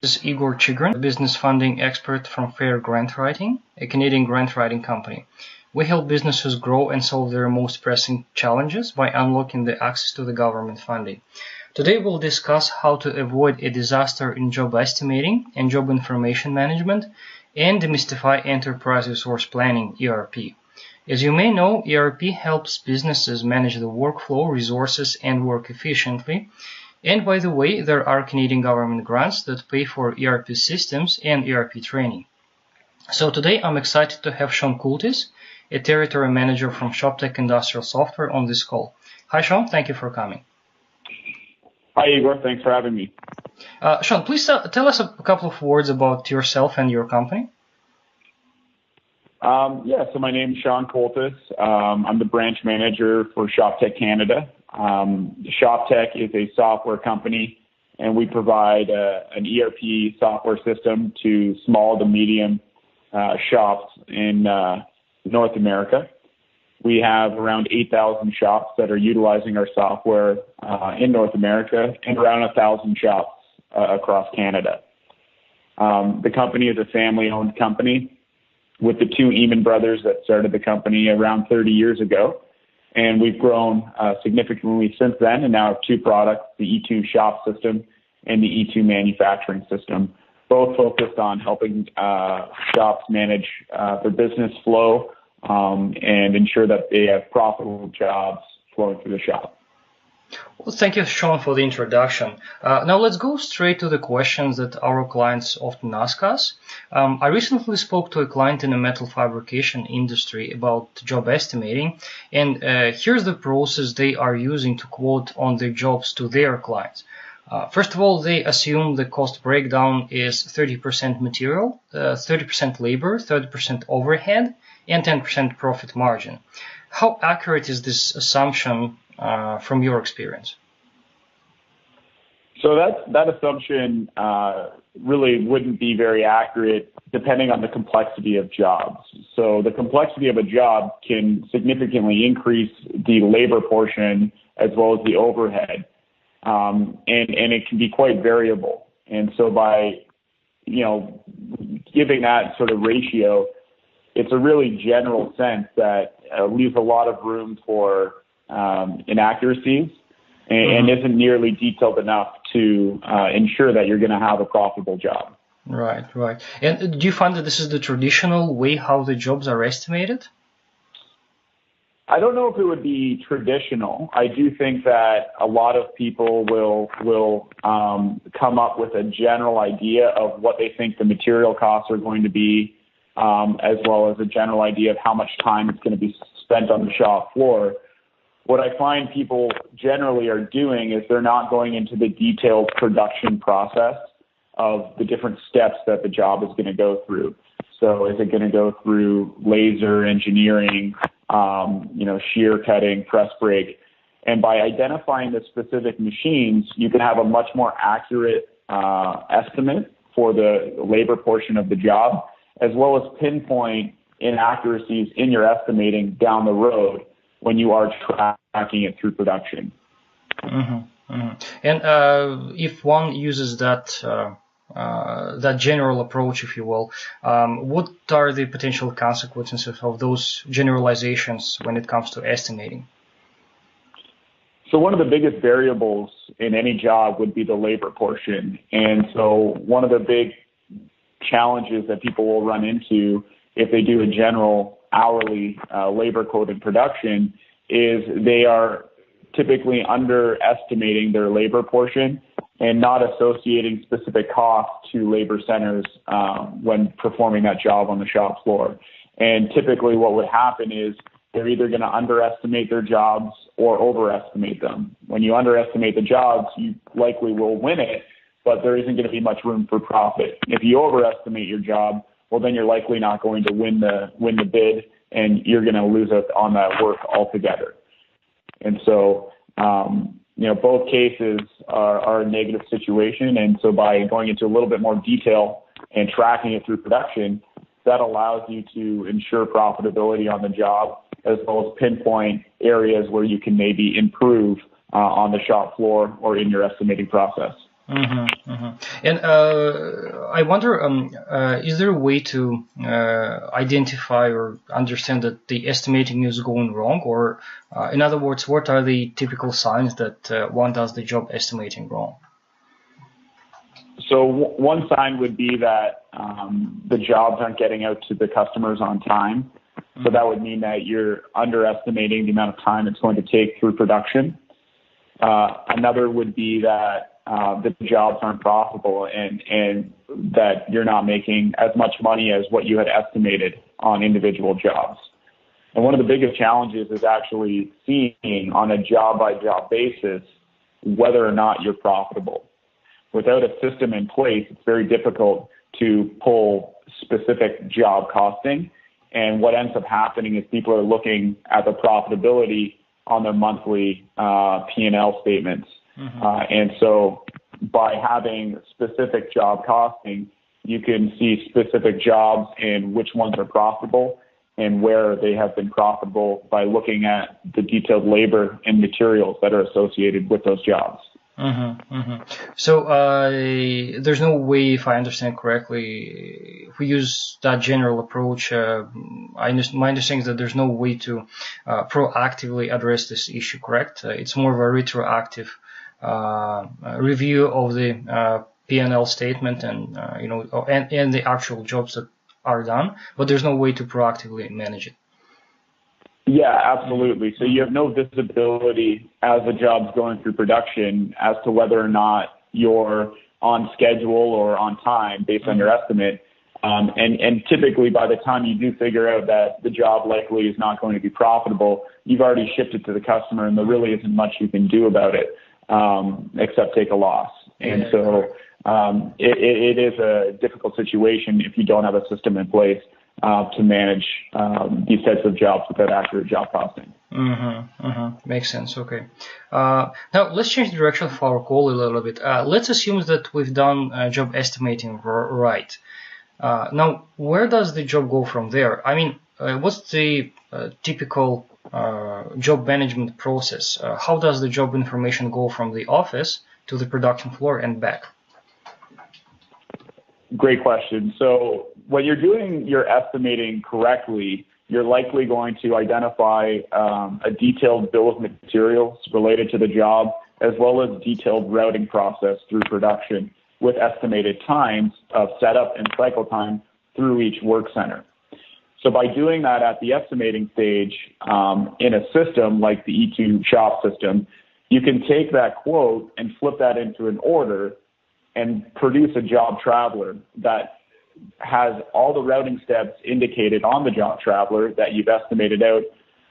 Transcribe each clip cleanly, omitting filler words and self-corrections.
This is Igor Chigrin, a business funding expert from Fair Grant Writing, a Canadian grant writing company. We help businesses grow and solve their most pressing challenges by unlocking the access to the government funding. Today we'll discuss how to avoid a disaster in job estimating and job information management and demystify enterprise resource planning, ERP. As you may know, ERP helps businesses manage the workflow, resources, and work efficiently. And by the way, there are Canadian government grants that pay for ERP systems and ERP training. So today I'm excited to have Sean Coultis, a territory manager from ShopTech Industrial Software, on this call. Hi, Sean. Thank you for coming. Hi, Igor. Thanks for having me. Sean, please tell us a couple of words about yourself and your company. So my name is Sean Coultis. I'm the branch manager for ShopTech Canada. ShopTech is a software company, and we provide an ERP software system to small to medium shops in North America. We have around 8,000 shops that are utilizing our software in North America and around 1,000 shops across Canada. The company is a family-owned company with the two Eamon brothers that started the company around 30 years ago. And we've grown significantly since then, and now have two products, the E2 shop system and the E2 manufacturing system, both focused on helping shops manage their business flow and ensure that they have profitable jobs flowing through the shop. Well, thank you, Sean, for the introduction. Now let's go straight to the questions that our clients often ask us. I recently spoke to a client in the metal fabrication industry about job estimating, and here's the process they are using to quote on their jobs to their clients. First of all, they assume the cost breakdown is 30% material, 30% labor, 30% overhead, and 10% profit margin. How accurate is this assumption from your experience? So that assumption really wouldn't be very accurate depending on the complexity of jobs. So the complexity of a job can significantly increase the labor portion as well as the overhead, and it can be quite variable. And so by giving that sort of ratio, it's a really general sense that leaves a lot of room for inaccuracies and isn't nearly detailed enough to ensure that you're going to have a profitable job. Right. And do you find that this is the traditional way how the jobs are estimated? I don't know if it would be traditional. I do think that a lot of people will come up with a general idea of what they think the material costs are going to be, as well as a general idea of how much time it's going to be spent on the shop floor. What I find people generally are doing is they're not going into the detailed production process of the different steps that the job is going to go through. So is it going to go through laser engineering, shear cutting, press brake? And by identifying the specific machines, you can have a much more accurate estimate for the labor portion of the job, as well as pinpoint inaccuracies in your estimating down the road when you are tracking it through production. And if one uses that general approach, if you will, what are the potential consequences of those generalizations when it comes to estimating? So one of the biggest variables in any job would be the labor portion. And so one of the big challenges that people will run into if they do a general hourly labor quote in production is they are typically underestimating their labor portion and not associating specific costs to labor centers when performing that job on the shop floor. And typically what would happen is they're either going to underestimate their jobs or overestimate them. When you underestimate the jobs, you likely will win it, but there isn't going to be much room for profit. If you overestimate your job, well, then you're likely not going to win the bid, and you're going to lose out on that work altogether. And so, both cases are a negative situation. And so by going into a little bit more detail and tracking it through production, that allows you to ensure profitability on the job, as well as pinpoint areas where you can maybe improve on the shop floor or in your estimating process. Mm-hmm, mm-hmm. And I wonder, is there a way to identify or understand that the estimating is going wrong? Or, in other words, what are the typical signs that one does the job estimating wrong? So one sign would be that the jobs aren't getting out to the customers on time. So that would mean that you're underestimating the amount of time it's going to take through production. Another would be that the jobs aren't profitable and that you're not making as much money as what you had estimated on individual jobs. And one of the biggest challenges is actually seeing on a job-by-job basis whether or not you're profitable. Without a system in place, it's very difficult to pull specific job costing. And what ends up happening is people are looking at the profitability on their monthly P&L statements. Mm-hmm. And so by having specific job costing, you can see specific jobs and which ones are profitable and where they have been profitable by looking at the detailed labor and materials that are associated with those jobs. Mm-hmm, mm-hmm. So there's no way, if I understand correctly, if we use that general approach, my understanding is that there's no way to proactively address this issue, correct? It's more of a retroactive review of the P&L statement and and the actual jobs that are done, but there's no way to proactively manage it. Yeah, absolutely. So you have no visibility as the job's going through production as to whether or not you're on schedule or on time based on your estimate. And typically by the time you do figure out that the job likely is not going to be profitable, you've already shipped it to the customer and there really isn't much you can do about it except take a loss. And so it is a difficult situation if you don't have a system in place to manage these types of jobs without accurate job costing. Mm-hmm, mm-hmm. Makes sense. Okay. Now let's change the direction of our call a little bit. Let's assume that we've done job estimating right. Now, where does the job go from there? I mean, what's the typical job management process? How does the job information go from the office to the production floor and back? Great question. So when you're doing your estimating correctly, you're likely going to identify a detailed bill of materials related to the job, as well as detailed routing process through production with estimated times of setup and cycle time through each work center. So by doing that at the estimating stage in a system like the E2 shop system, you can take that quote and flip that into an order and produce a job traveler that has all the routing steps indicated on the job traveler that you've estimated out,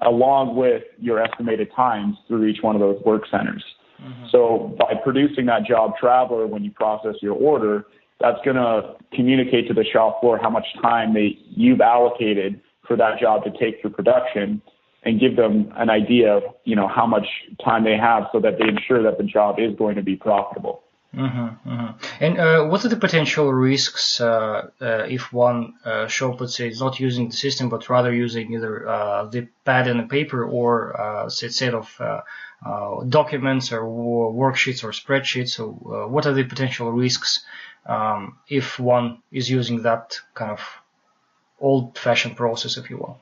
along with your estimated times through each one of those work centers. Mm-hmm. So by producing that job traveler when you process your order, that's going to communicate to the shop floor how much time you've allocated for that job to take through production and give them an idea of, how much time they have so that they ensure that the job is going to be profitable. Mm-hmm, mm-hmm. And what are the potential risks if one shop, let's say, is not using the system, but rather using either the pad and the paper or a set of documents or worksheets or spreadsheets? So what are the potential risks if one is using that kind of old-fashioned process, if you will?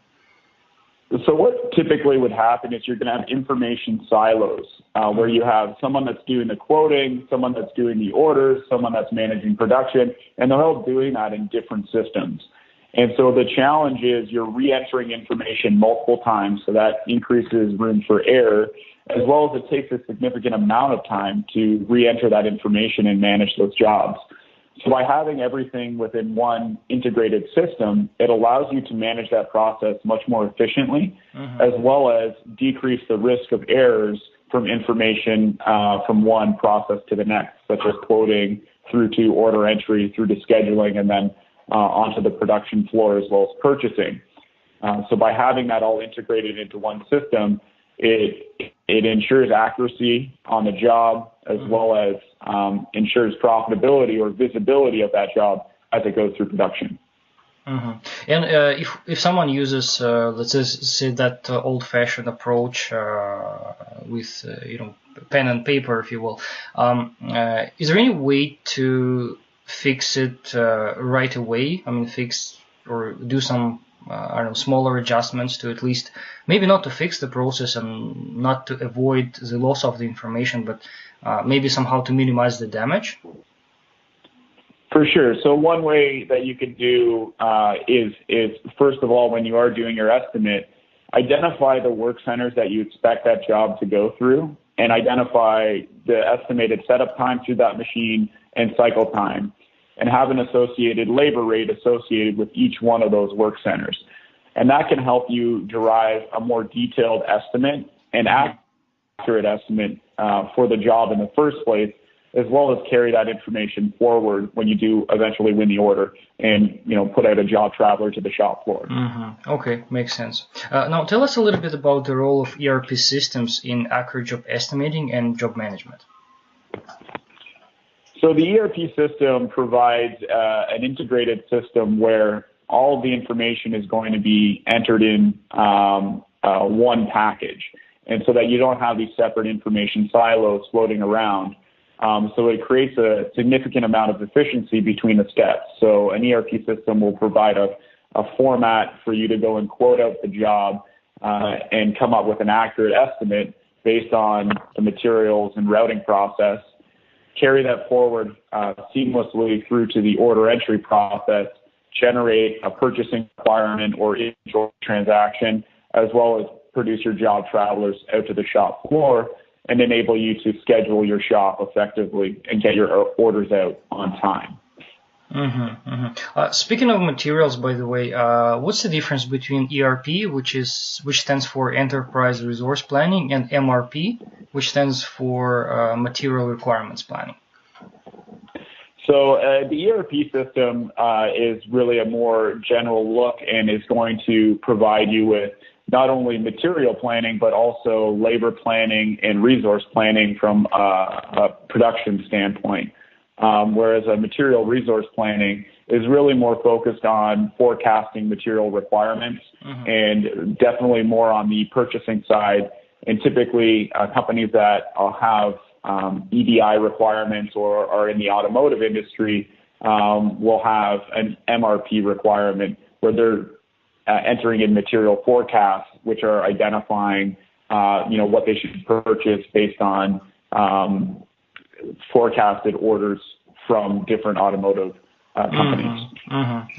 So what typically would happen is you're going to have information silos where you have someone that's doing the quoting, someone that's doing the orders, someone that's managing production, and they're all doing that in different systems. And so the challenge is you're re-entering information multiple times, so that increases room for error, as well as it takes a significant amount of time to re-enter that information and manage those jobs. So by having everything within one integrated system, it allows you to manage that process much more efficiently, as well as decrease the risk of errors from information from one process to the next, such as quoting through to order entry, through to scheduling, and then onto the production floor as well as purchasing. So by having that all integrated into one system, it ensures accuracy on the job as well as ensures profitability or visibility of that job as it goes through production. Mm-hmm. And if someone uses, let's just say that old-fashioned approach with pen and paper, if you will, is there any way to fix it right away? I mean, fix or do some I don't know, smaller adjustments to at least maybe not to fix the process and not to avoid the loss of the information, but maybe somehow to minimize the damage? For sure. So one way that you can do is first of all, when you are doing your estimate, identify the work centers that you expect that job to go through, and identify the estimated setup time through that machine and cycle time, and have an associated labor rate associated with each one of those work centers. And that can help you derive a more detailed estimate and accurate estimate for the job in the first place, as well as carry that information forward when you do eventually win the order and put out a job traveler to the shop floor. Mm-hmm. Okay, makes sense. Now tell us a little bit about the role of ERP systems in accurate job estimating and job management. So the ERP system provides an integrated system where all of the information is going to be entered in one package, and so that you don't have these separate information silos floating around. So it creates a significant amount of efficiency between the steps. So an ERP system will provide a format for you to go and quote out the job and come up with an accurate estimate based on the materials and routing process, carry that forward seamlessly through to the order entry process, generate a purchasing requirement or inventory transaction, as well as produce your job travelers out to the shop floor and enable you to schedule your shop effectively and get your orders out on time. Mm-hmm, mm-hmm. Speaking of materials, by the way, what's the difference between ERP, which stands for Enterprise Resource Planning, and MRP, which stands for Material Requirements Planning? So the ERP system is really a more general look and is going to provide you with not only material planning, but also labor planning and resource planning from a production standpoint. Whereas a material resource planning is really more focused on forecasting material requirements and definitely more on the purchasing side. And typically companies that have EDI requirements or are in the automotive industry will have an MRP requirement where they're entering in material forecasts, which are identifying, what they should purchase based on forecasted orders from different automotive companies.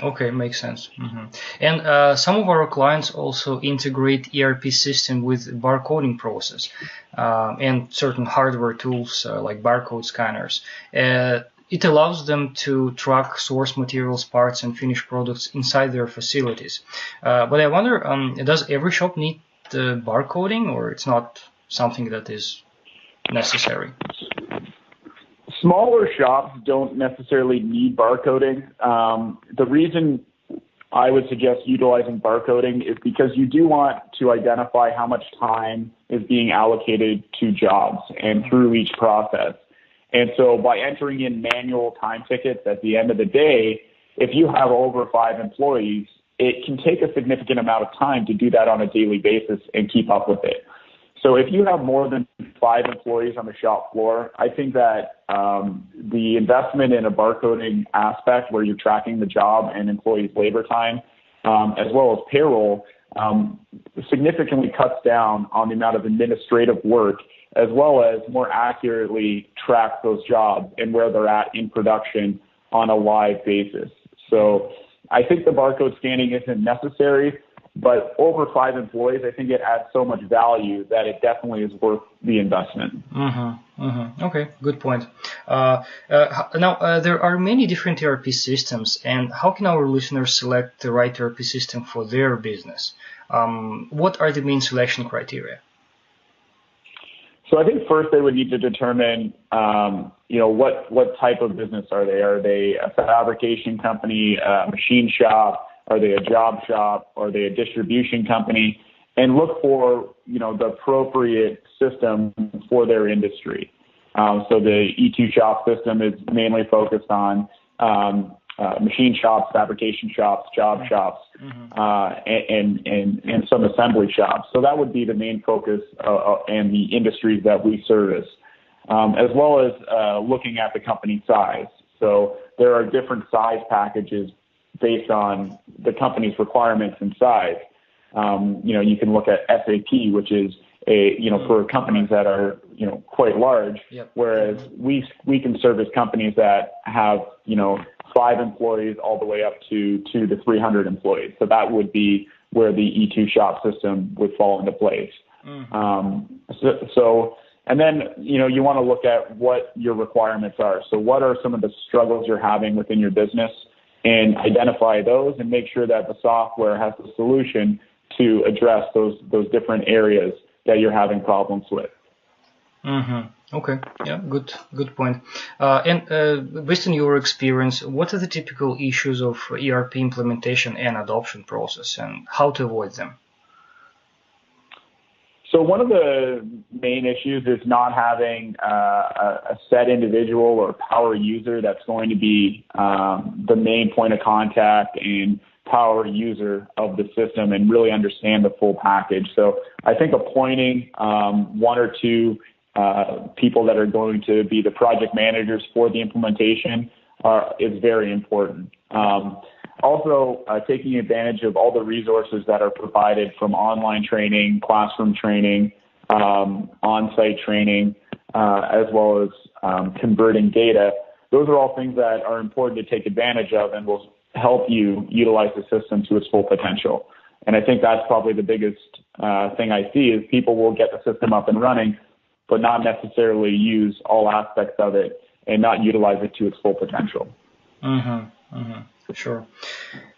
Okay, makes sense. And some of our clients also integrate ERP system with barcoding process and certain hardware tools like barcode scanners. It allows them to track source materials, parts, and finished products inside their facilities. But I wonder, does every shop need the barcoding, or it's not something that is necessary? Smaller shops don't necessarily need barcoding. The reason I would suggest utilizing barcoding is because you do want to identify how much time is being allocated to jobs and through each process. And so by entering in manual time tickets at the end of the day, if you have over 5 employees, it can take a significant amount of time to do that on a daily basis and keep up with it. So if you have more than 5 employees on the shop floor, I think that the investment in a barcoding aspect where you're tracking the job and employees' labor time, as well as payroll, significantly cuts down on the amount of administrative work, as well as more accurately track those jobs and where they're at in production on a live basis. So I think the barcode scanning isn't necessary, but over 5 employees, I think it adds so much value that it definitely is worth the investment. Okay, good point. Now, there are many different ERP systems, and how can our listeners select the right ERP system for their business? What are the main selection criteria? So I think first they would need to determine, what type of business are they? Are they a fabrication company, a machine shop? Are they a job shop? Are they a distribution company? And look for, the appropriate system for their industry. So the E2 shop system is mainly focused on machine shops, fabrication shops, job shops, and some assembly shops. So that would be the main focus and the industries that we service, as well as looking at the company size. So there are different size packages based on the company's requirements and size. You can look at SAP, which is for companies that are, quite large, whereas we can service companies that have, 5 employees all the way up to 200 to 300 employees. So that would be where the E2 shop system would fall into place. And then, you want to look at what your requirements are. So what are some of the struggles you're having within your business, and identify those and make sure that the software has the solution to address those different areas that you're having problems with. Okay. Yeah. Good point. And based on your experience, what are the typical issues of ERP implementation and adoption process, and how to avoid them? So one of the main issues is not having a set individual or power user that's going to be the main point of contact and power user of the system and really understand the full package. So I think appointing 1 or 2 people that are going to be the project managers for the implementation is very important. Also, taking advantage of all the resources that are provided from online training, classroom training, on-site training, as well as converting data. Those are all things that are important to take advantage of and will help you utilize the system to its full potential. And I think that's probably the biggest thing I see is people will get the system up and running, but not necessarily use all aspects of it and not utilize it to its full potential. Sure.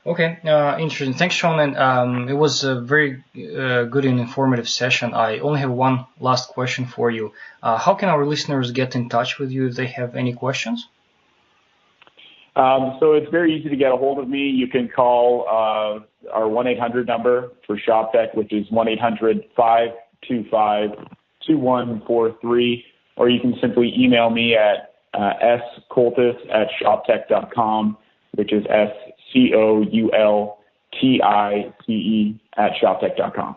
Okay. Interesting. Thanks, Sean. And it was a very good and informative session. I only have one last question for you. How can our listeners get in touch with you if they have any questions? So it's very easy to get a hold of me. You can call our 1-800 number for ShopTech, which is 1-800-525-2143, or you can simply email me at scoltis@shoptech.com, which is SCOULTICE @shoptech.com.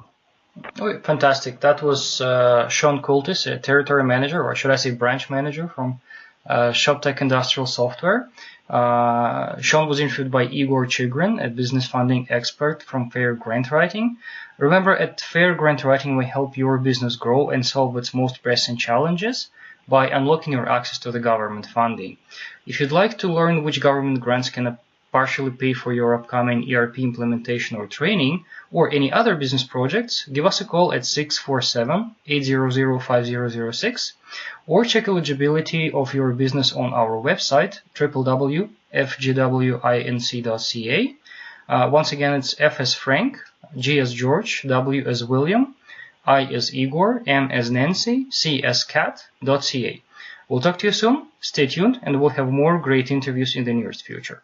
Okay, fantastic. That was Sean Coltis, a territory manager, or should I say branch manager from ShopTech Industrial Software. Sean was interviewed by Igor Chigrin, a business funding expert from Fair Grant Writing. Remember, at Fair Grant Writing, we help your business grow and solve its most pressing challenges by unlocking your access to the government funding. If you'd like to learn which government grants can partially pay for your upcoming ERP implementation or training, or any other business projects, give us a call at 647-800-5006, or check eligibility of your business on our website, www.fgwinc.ca. Once again, it's F as Frank, G as George, W as William, I as Igor, M as Nancy, C as Cat.ca. We'll talk to you soon. Stay tuned, and we'll have more great interviews in the nearest future.